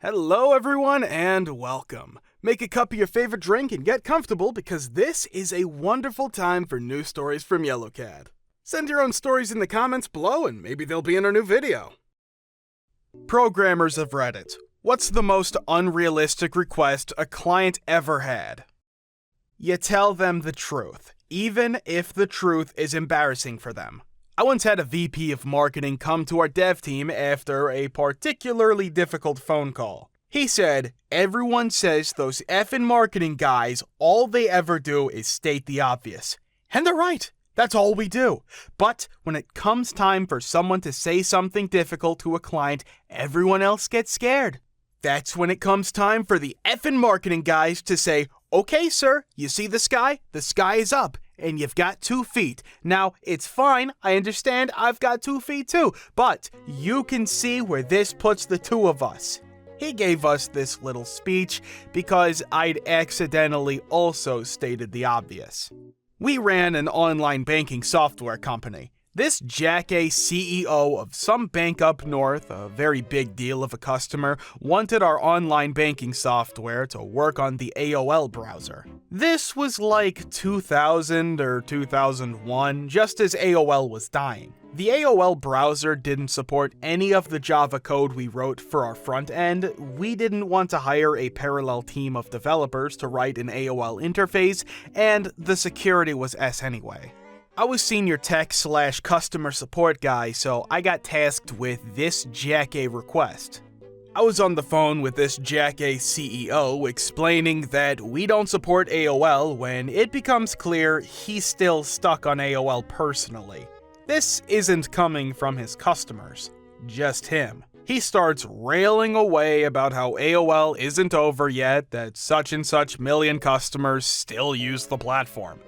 Hello everyone and welcome. Make a cup of your favorite drink and get comfortable because this is a wonderful time for news stories from YellowCat. Send your own stories in the comments below and maybe they'll be in our new video. Programmers of Reddit. What's the most unrealistic request a client ever had? You tell them the truth, even if the truth is embarrassing for them. I once had a VP of marketing come to our dev team after a particularly difficult phone call. He said, everyone says those effing marketing guys, all they ever do is state the obvious. And they're right, that's all we do. But when it comes time for someone to say something difficult to a client, everyone else gets scared. That's when it comes time for the effing marketing guys to say, okay sir, you see the sky? The sky is up. And you've got 2 feet. Now, it's fine, I understand I've got 2 feet too, but you can see where this puts the two of us. He gave us this little speech because I'd accidentally also stated the obvious. We ran an online banking software company. This jackass CEO of some bank up north, a very big deal of a customer, wanted our online banking software to work on the AOL browser. This was like 2000 or 2001, just as AOL was dying. The AOL browser didn't support any of the Java code we wrote for our front end. We didn't want to hire a parallel team of developers to write an AOL interface, and the security was S anyway. I was senior tech/customer support guy, so I got tasked with this jackass request. I was on the phone with this jackass CEO explaining that we don't support AOL when it becomes clear he's still stuck on AOL personally. This isn't coming from his customers, just him. He starts railing away about how AOL isn't over yet, that such and such million customers still use the platform.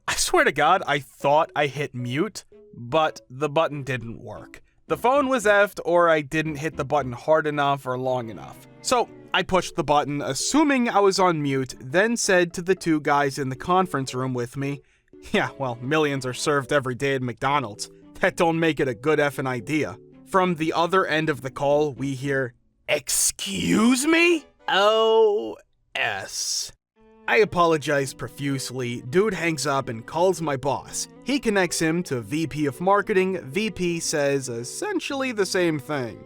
I swear to God, I thought I hit mute, but the button didn't work. The phone was effed or I didn't hit the button hard enough or long enough. So I pushed the button, assuming I was on mute, then said to the 2 guys in the conference room with me, yeah, well, millions are served every day at McDonald's. That don't make it a good effing idea. From the other end of the call, we hear, excuse me? O.S. I apologize profusely, dude hangs up and calls my boss. He connects him to VP of marketing, VP says essentially the same thing.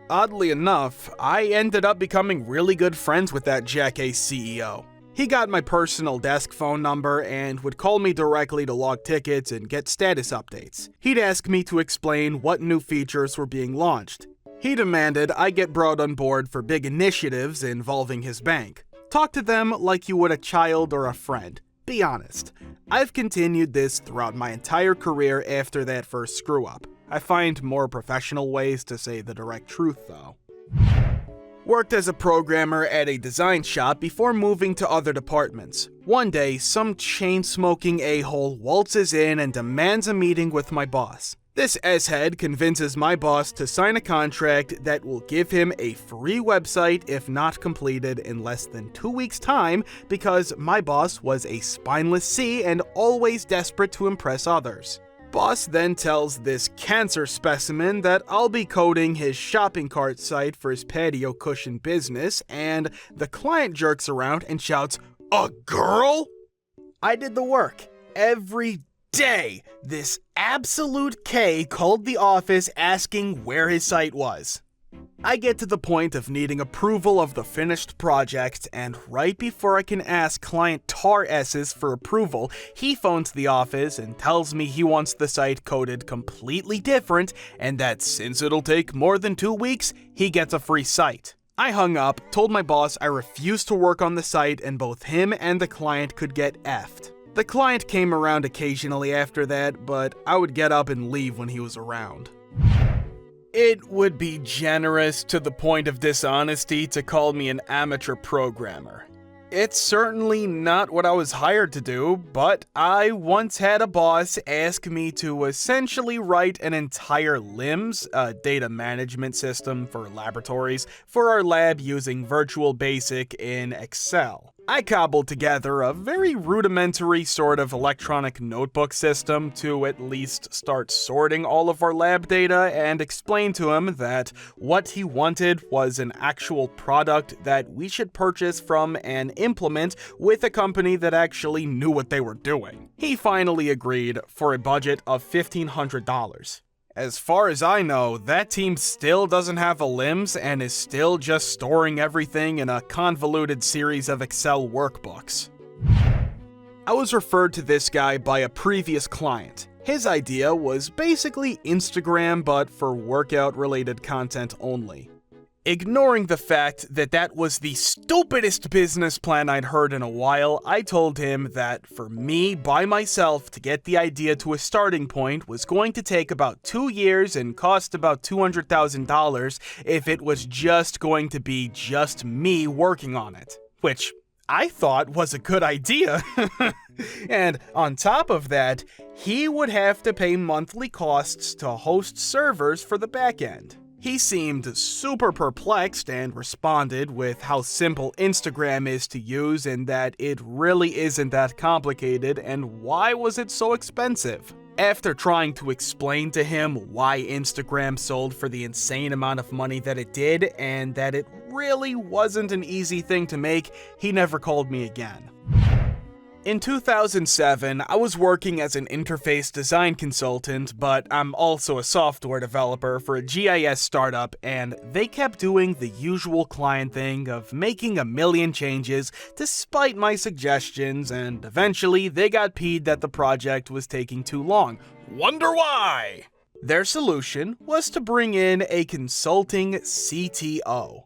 Oddly enough, I ended up becoming really good friends with that jackass CEO. He got my personal desk phone number and would call me directly to log tickets and get status updates. He'd ask me to explain what new features were being launched. He demanded I get brought on board for big initiatives involving his bank. Talk to them like you would a child or a friend. Be honest. I've continued this throughout my entire career after that first screw-up. I find more professional ways to say the direct truth, though. Worked as a programmer at a design shop before moving to other departments. One day, some chain-smoking a-hole waltzes in and demands a meeting with my boss. This S-head convinces my boss to sign a contract that will give him a free website if not completed in less than 2 weeks' time because my boss was a spineless C and always desperate to impress others. Boss then tells this cancer specimen that I'll be coding his shopping cart site for his patio cushion business, and the client jerks around and shouts, "A girl?" I did the work. Every day, this absolute K called the office asking where his site was. I get to the point of needing approval of the finished project, and right before I can ask client tar S's for approval, he phones the office and tells me he wants the site coded completely different, and that since it'll take more than 2 weeks, he gets a free site. I hung up, told my boss I refused to work on the site, and both him and the client could get effed. The client came around occasionally after that, but I would get up and leave when he was around. It would be generous to the point of dishonesty to call me an amateur programmer. It's certainly not what I was hired to do, but I once had a boss ask me to essentially write an entire LIMS, a data management system for laboratories, for our lab using Virtual Basic in Excel. I cobbled together a very rudimentary sort of electronic notebook system to at least start sorting all of our lab data and explained to him that what he wanted was an actual product that we should purchase from and implement with a company that actually knew what they were doing. He finally agreed for a budget of $1,500. As far as I know, that team still doesn't have a LIMS and is still just storing everything in a convoluted series of Excel workbooks. I was referred to this guy by a previous client. His idea was basically Instagram but for workout-related content only. Ignoring the fact that that was the stupidest business plan I'd heard in a while, I told him that for me, by myself, to get the idea to a starting point was going to take about 2 years and cost about $200,000 if it was just going to be just me working on it. Which I thought was a good idea. And on top of that, he would have to pay monthly costs to host servers for the backend. He seemed super perplexed and responded with how simple Instagram is to use and that it really isn't that complicated and why was it so expensive. After trying to explain to him why Instagram sold for the insane amount of money that it did and that it really wasn't an easy thing to make, he never called me again. In 2007, I was working as an interface design consultant, but I'm also a software developer for a GIS startup, and they kept doing the usual client thing of making a million changes despite my suggestions, and eventually they got peed that the project was taking too long. Wonder why? Their solution was to bring in a consulting CTO.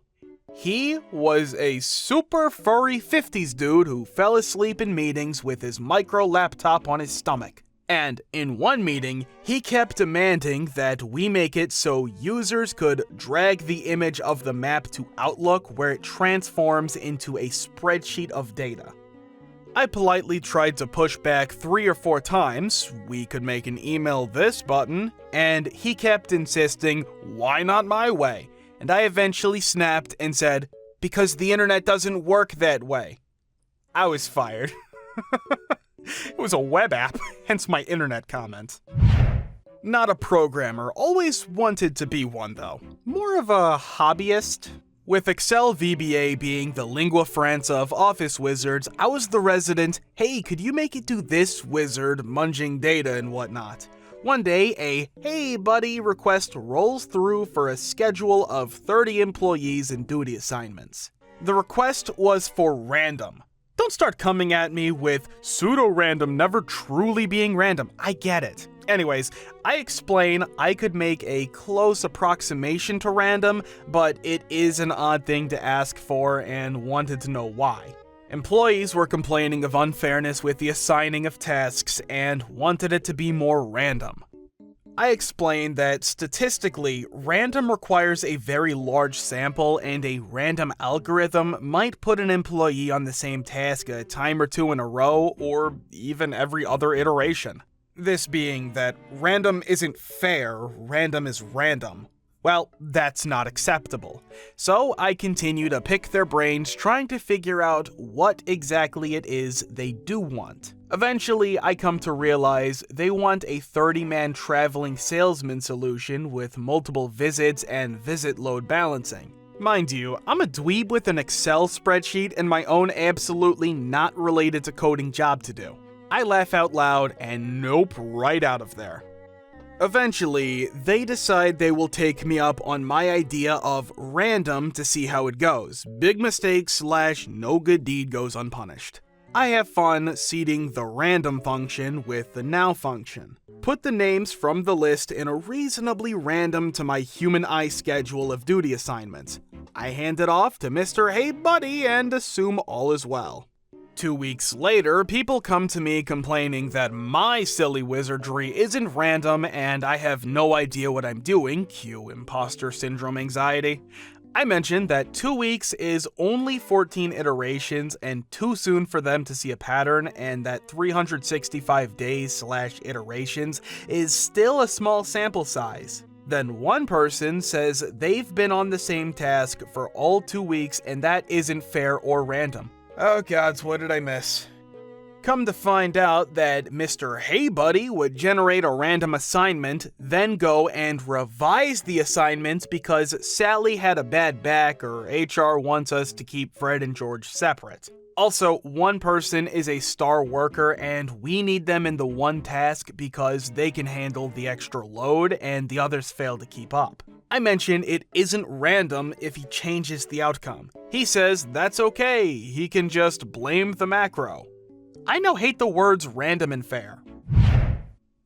He was a super furry 50s dude who fell asleep in meetings with his micro laptop on his stomach. And in one meeting, he kept demanding that we make it so users could drag the image of the map to Outlook where it transforms into a spreadsheet of data. I politely tried to push back 3 or 4 times, we could make an email this button, and he kept insisting, why not my way? And I eventually snapped and said, because the internet doesn't work that way. I was fired. It was a web app, hence my internet comment. Not a programmer, always wanted to be one though. More of a hobbyist. With Excel VBA being the lingua franca of office wizards, I was the resident, hey, could you make it do this wizard, munging data and whatnot. One day, a "Hey buddy" request rolls through for a schedule of 30 employees and duty assignments. The request was for random. Don't start coming at me with pseudo-random never truly being random. I get it. Anyways, I explain I could make a close approximation to random, but it is an odd thing to ask for and wanted to know why. Employees were complaining of unfairness with the assigning of tasks and wanted it to be more random. I explained that statistically, random requires a very large sample and a random algorithm might put an employee on the same task a time or two in a row or even every other iteration. This being that random isn't fair, random is random. Well, that's not acceptable. So I continue to pick their brains trying to figure out what exactly it is they do want. Eventually, I come to realize they want a 30-man traveling salesman solution with multiple visits and visit load balancing. Mind you, I'm a dweeb with an Excel spreadsheet and my own absolutely not related to coding job to do. I laugh out loud and nope right out of there. Eventually, they decide they will take me up on my idea of random to see how it goes. Big mistake / no good deed goes unpunished. I have fun seeding the random function with the now function. Put the names from the list in a reasonably random to my human eye schedule of duty assignments. I hand it off to Mr. Hey Buddy and assume all is well. 2 weeks later, people come to me complaining that my silly wizardry isn't random and I have no idea what I'm doing, cue imposter syndrome anxiety. I mentioned that 2 weeks is only 14 iterations and too soon for them to see a pattern, and that 365 days / iterations is still a small sample size. Then one person says they've been on the same task for all 2 weeks and that isn't fair or random. Oh gods, what did I miss? Come to find out that Mr. Hey Buddy would generate a random assignment, then go and revise the assignment because Sally had a bad back or HR wants us to keep Fred and George separate. Also, one person is a star worker and we need them in the one task because they can handle the extra load and the others fail to keep up. I mention it isn't random if he changes the outcome. He says that's okay, he can just blame the macro. I now hate the words random and fair.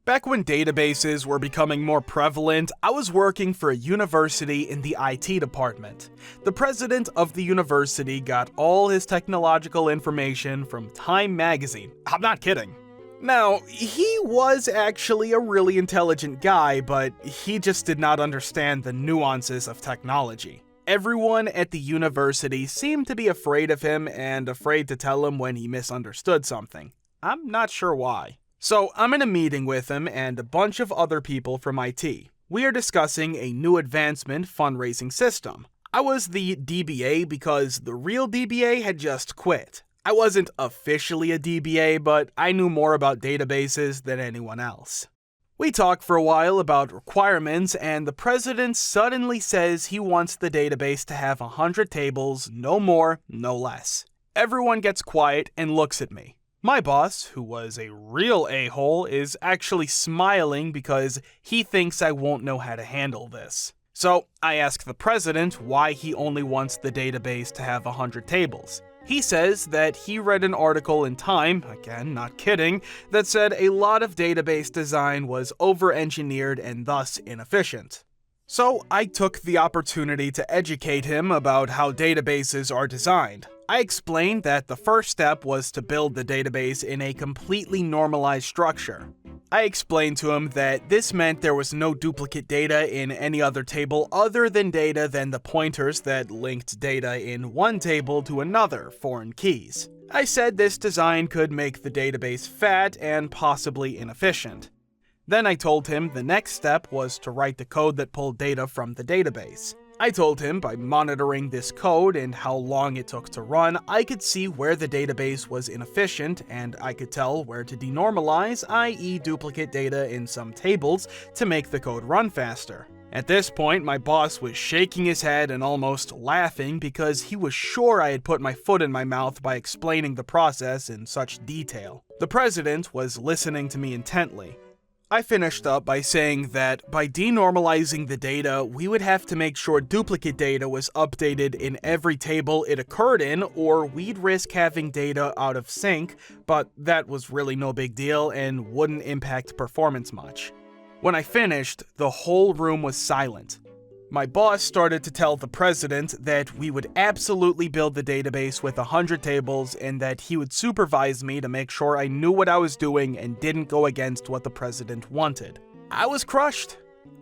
Back when databases were becoming more prevalent, I was working for a university in the IT department. The president of the university got all his technological information from Time magazine. I'm not kidding. Now, he was actually a really intelligent guy, but he just did not understand the nuances of technology. Everyone at the university seemed to be afraid of him and afraid to tell him when he misunderstood something. I'm not sure why. So I'm in a meeting with him and a bunch of other people from IT. We are discussing a new advancement fundraising system. I was the DBA because the real DBA had just quit. I wasn't officially a DBA, but I knew more about databases than anyone else. We talk for a while about requirements, and the president suddenly says he wants the database to have 100 tables, no more, no less. Everyone gets quiet and looks at me. My boss, who was a real a-hole, is actually smiling because he thinks I won't know how to handle this. So I ask the president why he only wants the database to have 100 tables. He says that he read an article in Time, again, not kidding, that said a lot of database design was over-engineered and thus inefficient. So I took the opportunity to educate him about how databases are designed. I explained that the first step was to build the database in a completely normalized structure. I explained to him that this meant there was no duplicate data in any other table other than the pointers that linked data in one table to another, foreign keys. I said this design could make the database fat and possibly inefficient. Then I told him the next step was to write the code that pulled data from the database. I told him by monitoring this code and how long it took to run, I could see where the database was inefficient and I could tell where to denormalize, i.e. duplicate data in some tables to make the code run faster. At this point, my boss was shaking his head and almost laughing because he was sure I had put my foot in my mouth by explaining the process in such detail. The president was listening to me intently. I finished up by saying that by denormalizing the data, we would have to make sure duplicate data was updated in every table it occurred in, or we'd risk having data out of sync, but that was really no big deal and wouldn't impact performance much. When I finished, the whole room was silent. My boss started to tell the president that we would absolutely build the database with 100 tables and that he would supervise me to make sure I knew what I was doing and didn't go against what the president wanted. I was crushed.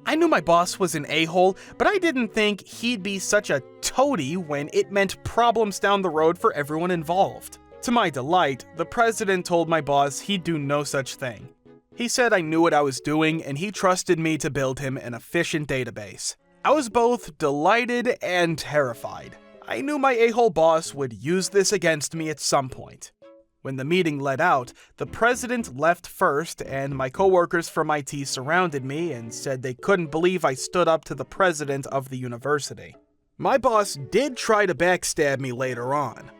I knew my boss was an a-hole, but I didn't think he'd be such a toady when it meant problems down the road for everyone involved. To my delight, the president told my boss he'd do no such thing. He said I knew what I was doing and he trusted me to build him an efficient database. I was both delighted and terrified. I knew my a-hole boss would use this against me at some point. When the meeting let out, the president left first and my coworkers from IT surrounded me and said they couldn't believe I stood up to the president of the university. My boss did try to backstab me later on.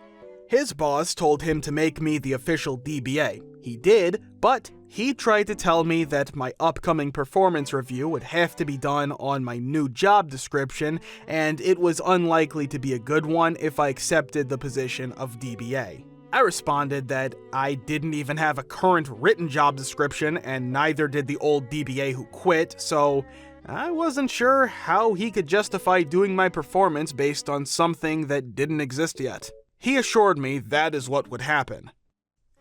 His boss told him to make me the official DBA. He did, but he tried to tell me that my upcoming performance review would have to be done on my new job description, and it was unlikely to be a good one if I accepted the position of DBA. I responded that I didn't even have a current written job description, and neither did the old DBA who quit, so I wasn't sure how he could justify doing my performance based on something that didn't exist yet. He assured me that is what would happen.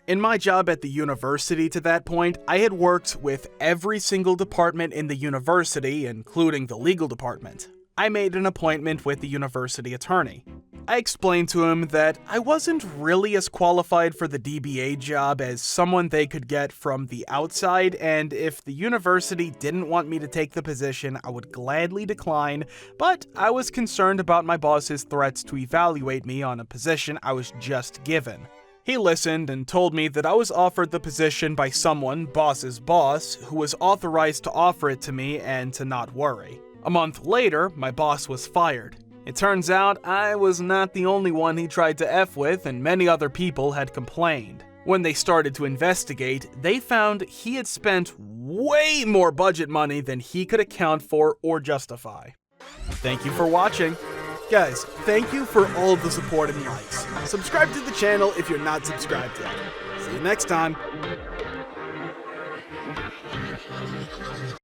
In my job at the university to that point, I had worked with every single department in the university, including the legal department. I made an appointment with the university attorney. I explained to him that I wasn't really as qualified for the DBA job as someone they could get from the outside, and if the university didn't want me to take the position, I would gladly decline, but I was concerned about my boss's threats to evaluate me on a position I was just given. He listened and told me that I was offered the position by someone, boss's boss, who was authorized to offer it to me and to not worry. A month later, my boss was fired. It turns out I was not the only one he tried to F with, and many other people had complained. When they started to investigate, they found he had spent way more budget money than he could account for or justify. Thank you for watching. Guys, thank you for all of the support and likes. Subscribe to the channel if you're not subscribed yet. See you next time.